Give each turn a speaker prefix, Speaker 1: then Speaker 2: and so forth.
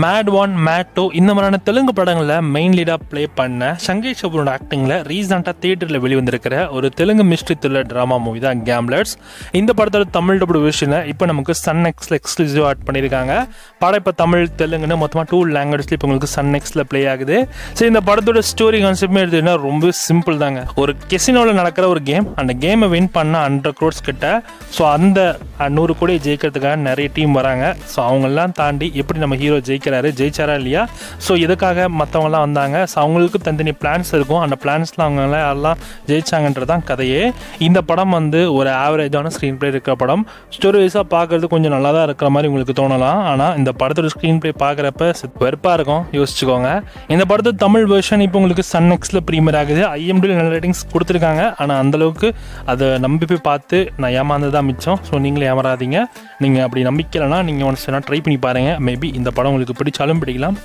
Speaker 1: Mat 1, mat 2 இந்த மாதிரியான தெலுங்கு படங்களில் மெயின் லீடாக ப்ளே பண்ண சங்கேஷ் சபுரோட ஆக்டிங்கில் ரீசெண்டாக தியேட்டரில் வெளிவந்திருக்கிற ஒரு Telugu mystery thriller drama movie தான் கேம்லர்ஸ். இந்த படத்தோட தமிழ் டபுள் வெர்ஷனை இப்போ நமக்கு சன் எக்ஸில் எக்ஸ்க்ளூசிவாக ஆட் பண்ணியிருக்காங்க. படம் இப்போ தமிழ் தெலுங்குன்னு மொத்தமாக 2 லாங்குவேஜ்ல இப்போ உங்களுக்கு சன் எக்ஸில் ப்ளே ஆகுது. ஸோ இந்த படத்தோட ஸ்டோரி கான்செப்ட்மே எடுத்துக்கிட்டா ரொம்ப சிம்பிள் தாங்க. ஒரு கெசினோவில் நடக்கிற ஒரு கேம், அந்த கேமை வின் பண்ண 100 crores கிட்ட. ஸோ அந்த 100 கோடி ஜெயிக்கிறதுக்காக நிறைய டீம் வராங்க. ஸோ அவங்கெல்லாம் தாண்டி எப்படி நம்ம ஹீரோ ஜெயிச்சாரா இல்லையா, ஸோ இதுக்காக மற்றவங்கலாம் வந்தாங்க. ஸோ அவங்களுக்கு தனித்தனி பிளான்ஸ் இருக்கும். அந்த பிளான்ஸில் அவங்களாம் யாரெல்லாம் ஜெயிச்சாங்கன்றதான் கதையே. இந்த படம் வந்து ஒரு ஆவரேஜான ஸ்க்ரீன் பிளே இருக்கிற படம். ஸ்டோரி வைஸாக பார்க்குறது கொஞ்சம் நல்லா தான் இருக்கிற மாதிரி உங்களுக்கு தோணலாம். ஆனால் இந்த படத்தோட ஸ்க்ரீன் பிளே பார்க்குறப்ப வெறுப்பாக இருக்கும், யோசிச்சுக்கோங்க. இந்த படத்தோட தமிழ் வெர்ஷன் இப்போ உங்களுக்கு சன் எக்ஸில் ப்ரீமியர் ஆகுது. IMDb நல்ல ரேட்டிங்ஸ் கொடுத்துருக்காங்க. ஆனால் அந்தளவுக்கு அதை நம்பி போய் பார்த்து நான் ஏமாந்ததான் மிச்சம். ஸோ நீங்களே ஏமாறாதீங்க. நீங்கள் அப்படி நம்பிக்கலைன்னா நீங்கள் ஒன்ஸ் வேணால் ட்ரை பண்ணி பாருங்கள். மேபி இந்த படம் உங்களுக்கு பிடிச்சாலும் பிடிக்கலாம்.